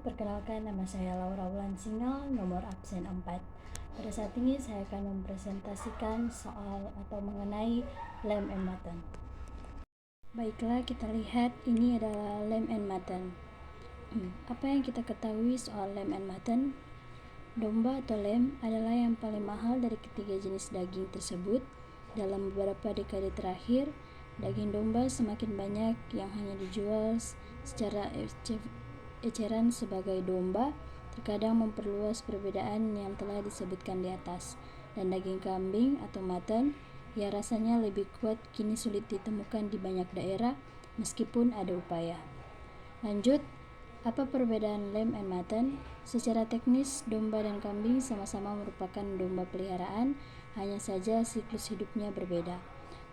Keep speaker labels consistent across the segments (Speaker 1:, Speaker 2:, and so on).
Speaker 1: Perkenalkan, nama saya Laura Wulan Singal, nomor absen 4. Pada saat ini saya akan mempresentasikan soal atau mengenai lamb and mutton. Baiklah, kita lihat ini adalah lamb and mutton. Apa yang kita ketahui soal lamb and mutton? Domba atau lamb adalah yang paling mahal dari ketiga jenis daging tersebut. Dalam beberapa dekade terakhir, daging domba semakin banyak yang hanya dijual secara eceran sebagai domba, terkadang memperluas perbedaan yang telah disebutkan di atas. Dan daging kambing atau mutton yang rasanya lebih kuat kini sulit ditemukan di banyak daerah meskipun ada upaya. Lanjut, apa perbedaan lamb and mutton? Secara teknis, domba dan kambing sama-sama merupakan domba peliharaan, hanya saja siklus hidupnya berbeda.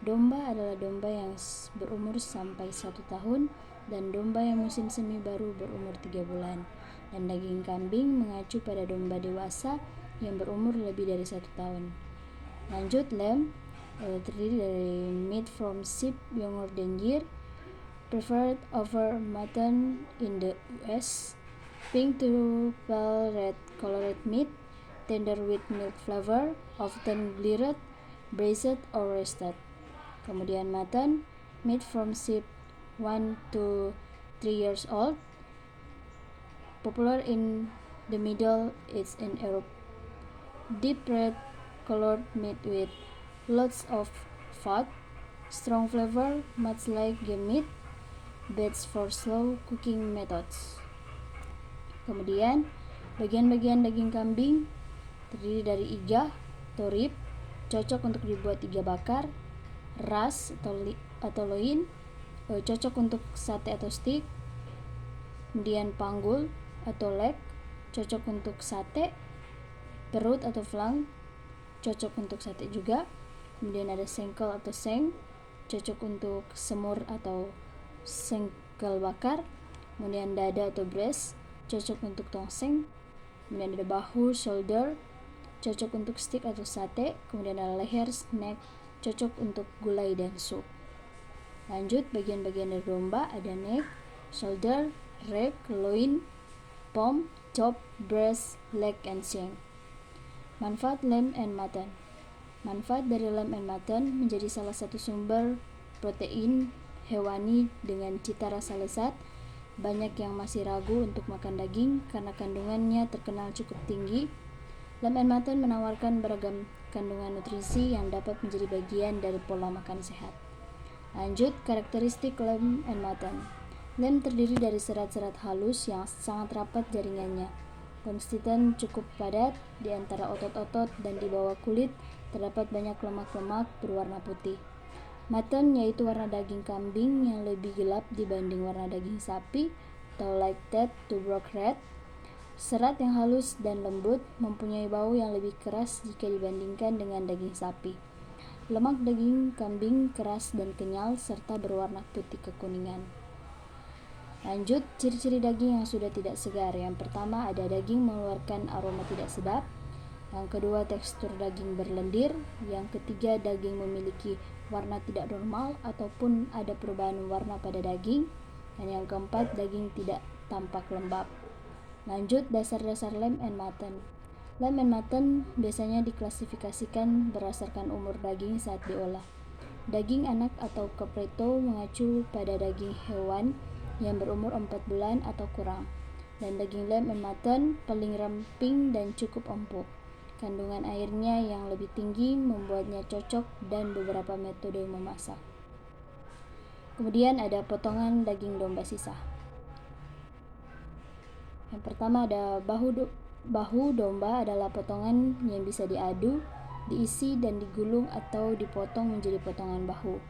Speaker 1: Domba adalah domba yang berumur sampai 1 tahun dan domba yang musim semi baru berumur 3 bulan. Dan daging kambing mengacu pada domba dewasa yang berumur lebih dari 1 tahun. Lanjut, lamb terdiri dari meat from sheep younger than year, preferred over mutton in the US, pink to pale red colored meat, tender with milk flavor, often grilled, braised or roasted. Kemudian mutton, meat from sheep 1 to 3 years old, popular in the Middle East and Europe. Deep red colored meat with lots of fat, strong flavor, much like game meat, best for slow cooking methods. Kemudian bagian-bagian daging kambing terdiri dari iga atau rib, cocok untuk dibuat iga bakar, ras atau loin, cocok untuk sate atau steak. Kemudian panggul atau leg, cocok untuk sate. Perut atau flank, cocok untuk sate juga. Kemudian ada sengkel atau seng, cocok untuk semur atau sengkel bakar. Kemudian dada atau breast, cocok untuk tongseng. Kemudian ada bahu, shoulder, cocok untuk steak atau sate. Kemudian ada leher, neck, cocok untuk gulai dan sup. Lanjut, bagian-bagian dari domba ada neck, shoulder, rib, loin, pom, chop, breast, leg, and shank. Manfaat lamb and mutton. Manfaat dari lamb and mutton menjadi salah satu sumber protein hewani dengan cita rasa lezat. Banyak yang masih ragu untuk makan daging karena kandungannya terkenal cukup tinggi. Lamb and mutton menawarkan beragam kandungan nutrisi yang dapat menjadi bagian dari pola makan sehat. Lanjut, karakteristik lamb and mutton. Lamb terdiri dari serat-serat halus yang sangat rapat jaringannya. Konsisten cukup padat di antara otot-otot dan di bawah kulit terdapat banyak lemak-lemak berwarna putih. Mutton yaitu warna daging kambing yang lebih gelap dibanding warna daging sapi atau light that to dark red. Serat yang halus dan lembut, mempunyai bau yang lebih keras jika dibandingkan dengan daging sapi. Lemak daging kambing keras dan kenyal serta berwarna putih kekuningan. Lanjut, ciri-ciri daging yang sudah tidak segar. Yang pertama, ada daging mengeluarkan aroma tidak sedap. Yang kedua, tekstur daging berlendir. Yang ketiga, daging memiliki warna tidak normal ataupun ada perubahan warna pada daging. Dan yang keempat, daging tidak tampak lembab. Lanjut, dasar-dasar lamb and mutton. Lamb and mutton biasanya diklasifikasikan berdasarkan umur daging saat diolah. Daging anak atau capreto mengacu pada daging hewan yang berumur 4 bulan atau kurang. Dan daging lamb and mutton paling ramping dan cukup empuk. Kandungan airnya yang lebih tinggi membuatnya cocok dan beberapa metode memasak. Kemudian ada potongan daging domba sisa. Yang pertama ada bahu domba adalah potongan yang bisa diadu, diisi dan digulung atau dipotong menjadi potongan bahu.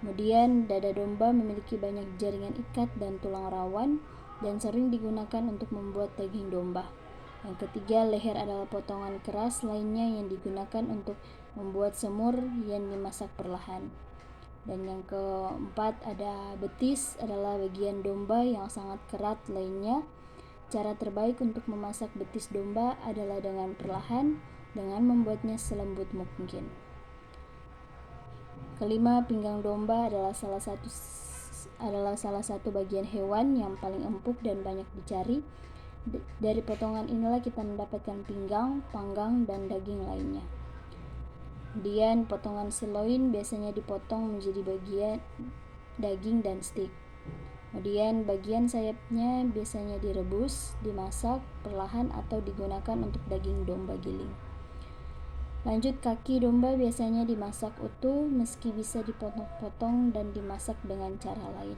Speaker 1: Kemudian dada domba memiliki banyak jaringan ikat dan tulang rawan dan sering digunakan untuk membuat daging domba. Yang ketiga, leher adalah potongan keras lainnya yang digunakan untuk membuat semur yang dimasak perlahan. Dan yang keempat ada betis, adalah bagian domba yang sangat kerat lainnya. Cara terbaik untuk memasak betis domba adalah dengan perlahan, dengan membuatnya selembut mungkin. Kelima, pinggang domba adalah salah satu bagian hewan yang paling empuk dan banyak dicari. Dari potongan inilah kita mendapatkan pinggang, panggang, dan daging lainnya. Kemudian potongan sirloin biasanya dipotong menjadi bagian daging dan steak. Kemudian bagian sayapnya biasanya direbus, dimasak perlahan atau digunakan untuk daging domba giling. Lanjut, kaki domba biasanya dimasak utuh meski bisa dipotong-potong dan dimasak dengan cara lain.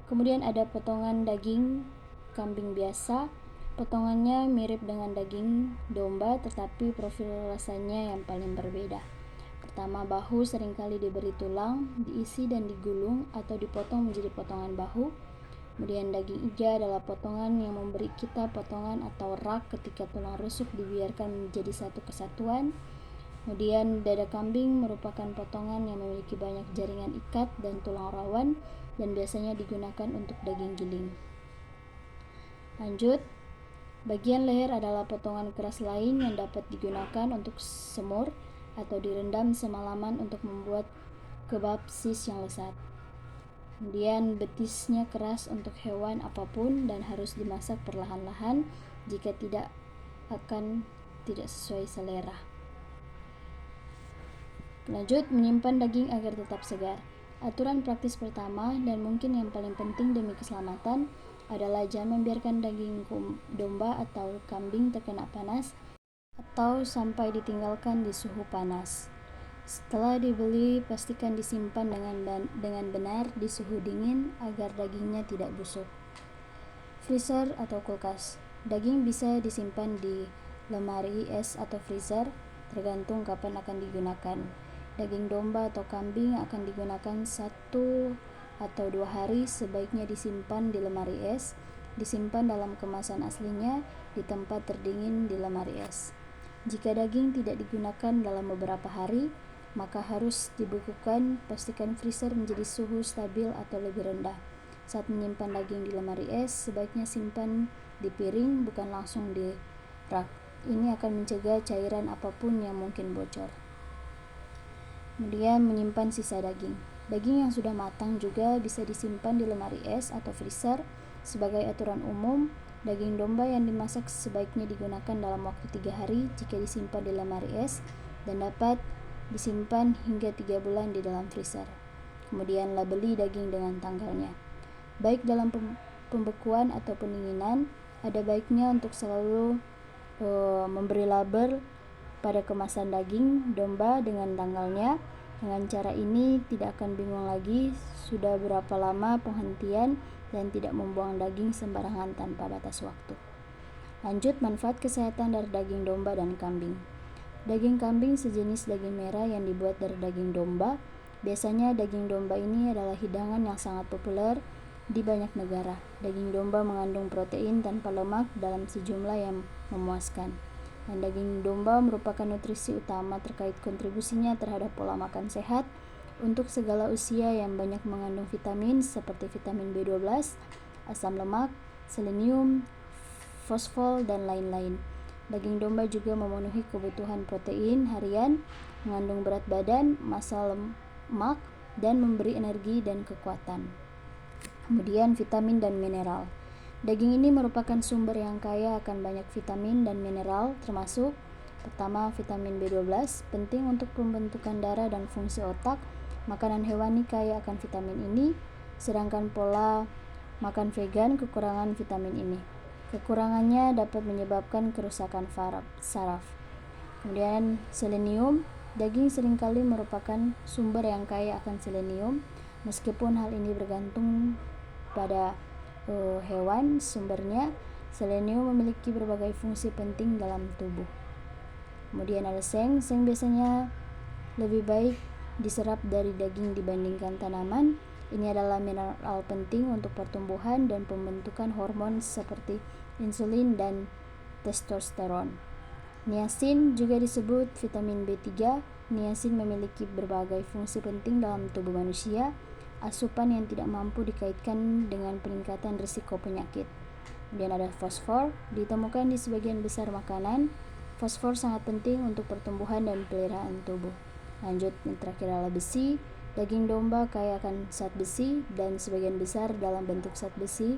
Speaker 1: Kemudian ada potongan daging kambing biasa. Potongannya mirip dengan daging domba tetapi profil rasanya yang paling berbeda. Pertama, bahu seringkali diberi tulang, diisi dan digulung atau dipotong menjadi potongan bahu. Kemudian daging iga adalah potongan yang memberi kita potongan atau rak ketika tulang rusuk dibiarkan menjadi satu kesatuan. Kemudian dada kambing merupakan potongan yang memiliki banyak jaringan ikat dan tulang rawan dan biasanya digunakan untuk daging giling. Lanjut, bagian leher adalah potongan keras lain yang dapat digunakan untuk semur atau direndam semalaman untuk membuat kebab sis yang lezat. Kemudian betisnya keras untuk hewan apapun dan harus dimasak perlahan-lahan, jika tidak akan tidak sesuai selera. Lanjut, menyimpan daging agar tetap segar. Aturan praktis pertama dan mungkin yang paling penting demi keselamatan adalah jangan membiarkan daging domba atau kambing terkena panas atau sampai ditinggalkan di suhu panas. Setelah dibeli, pastikan disimpan dengan benar di suhu dingin agar dagingnya tidak busuk. Freezer atau kulkas. Daging bisa disimpan di lemari es atau freezer, tergantung kapan akan digunakan. Daging domba atau kambing akan digunakan 1 atau 2 hari, sebaiknya disimpan di lemari es, disimpan dalam kemasan aslinya di tempat terdingin di lemari es. Jika daging tidak digunakan dalam beberapa hari, maka harus dibekukan. Pastikan freezer menjadi suhu stabil atau lebih rendah. Saat menyimpan daging di lemari es, sebaiknya simpan di piring, bukan langsung di rak. Ini akan mencegah cairan apapun yang mungkin bocor. Kemudian menyimpan sisa daging. Daging yang sudah matang juga bisa disimpan di lemari es atau freezer. Sebagai aturan umum, daging domba yang dimasak sebaiknya digunakan dalam waktu 3 hari jika disimpan di lemari es dan dapat disimpan hingga 3 bulan di dalam freezer. Kemudian labeli daging dengan tanggalnya. Baik dalam pembekuan atau pendinginan, ada baiknya untuk selalu memberi label pada kemasan daging domba dengan tanggalnya. Dengan cara ini tidak akan bingung lagi sudah berapa lama penghentian dan tidak membuang daging sembarangan tanpa batas waktu. Lanjut, manfaat kesehatan dari daging domba dan kambing. Daging kambing sejenis daging merah yang dibuat dari daging domba. Biasanya daging domba ini adalah hidangan yang sangat populer di banyak negara. Daging domba mengandung protein tanpa lemak dalam sejumlah yang memuaskan. Dan daging domba merupakan nutrisi utama terkait kontribusinya terhadap pola makan sehat untuk segala usia yang banyak mengandung vitamin seperti vitamin B12, asam lemak, selenium, fosfor, dan lain-lain. Daging domba juga memenuhi kebutuhan protein harian, mengandung berat badan, massa lemak, dan memberi energi dan kekuatan. Kemudian vitamin dan mineral. Daging ini merupakan sumber yang kaya akan banyak vitamin dan mineral, termasuk pertama vitamin B12, penting untuk pembentukan darah dan fungsi otak. Makanan hewani kaya akan vitamin ini, sedangkan pola makan vegan kekurangan vitamin ini. Kekurangannya dapat menyebabkan kerusakan saraf. Kemudian selenium. Daging seringkali merupakan sumber yang kaya akan selenium, meskipun hal ini bergantung pada hewan sumbernya. Selenium memiliki berbagai fungsi penting dalam tubuh. Kemudian ada seng. Seng biasanya lebih baik diserap dari daging dibandingkan tanaman. Ini adalah mineral penting untuk pertumbuhan dan pembentukan hormon seperti insulin dan testosteron. Niacin juga disebut vitamin B3. Niacin memiliki berbagai fungsi penting dalam tubuh manusia. Asupan yang tidak mampu dikaitkan dengan peningkatan risiko penyakit. Kemudian ada fosfor, ditemukan di sebagian besar makanan. Fosfor sangat penting untuk pertumbuhan dan peliharaan tubuh. Lanjut, yang terakhir adalah besi. Daging domba kaya akan zat besi dan sebagian besar dalam bentuk zat besi.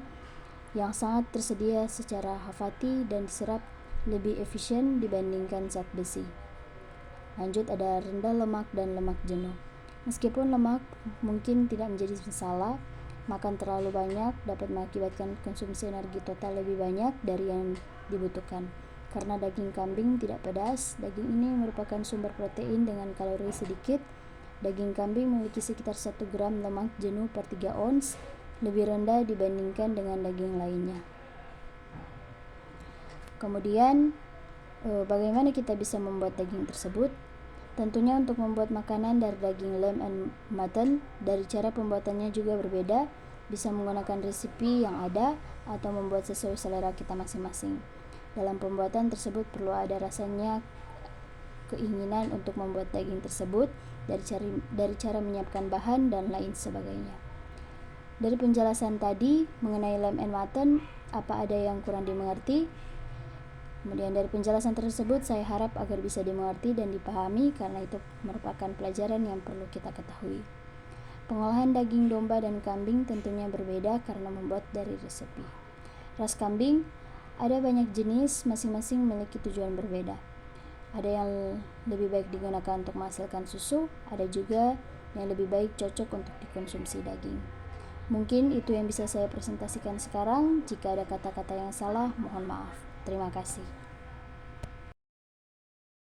Speaker 1: yang sangat tersedia secara hafati dan diserap lebih efisien dibandingkan zat besi. Lanjut, ada rendah lemak dan lemak jenuh. Meskipun lemak mungkin tidak menjadi masalah, makan terlalu banyak dapat mengakibatkan konsumsi energi total lebih banyak dari yang dibutuhkan. Karena daging kambing tidak pedas, daging ini merupakan sumber protein dengan kalori sedikit. Daging kambing memiliki sekitar 1 gram lemak jenuh per 3 ons, lebih rendah dibandingkan dengan daging lainnya. Kemudian, bagaimana kita bisa membuat daging tersebut? Tentunya untuk membuat makanan dari daging lamb and mutton, dari cara pembuatannya juga berbeda, bisa menggunakan resipi yang ada atau membuat sesuai selera kita masing-masing. Dalam pembuatan tersebut perlu ada rasanya keinginan untuk membuat daging tersebut, dari cara menyiapkan bahan dan lain sebagainya. Dari penjelasan tadi mengenai lamb and mutton, apa ada yang kurang dimengerti? Kemudian dari penjelasan tersebut saya harap agar bisa dimengerti dan dipahami, karena itu merupakan pelajaran yang perlu kita ketahui. Pengolahan daging domba dan kambing tentunya berbeda karena membuat dari resepi. Ras kambing ada banyak jenis, masing-masing memiliki tujuan berbeda. Ada yang lebih baik digunakan untuk menghasilkan susu, ada juga yang lebih baik cocok untuk dikonsumsi daging. Mungkin itu yang bisa saya presentasikan sekarang. Jika ada kata-kata yang salah, mohon maaf. Terima kasih.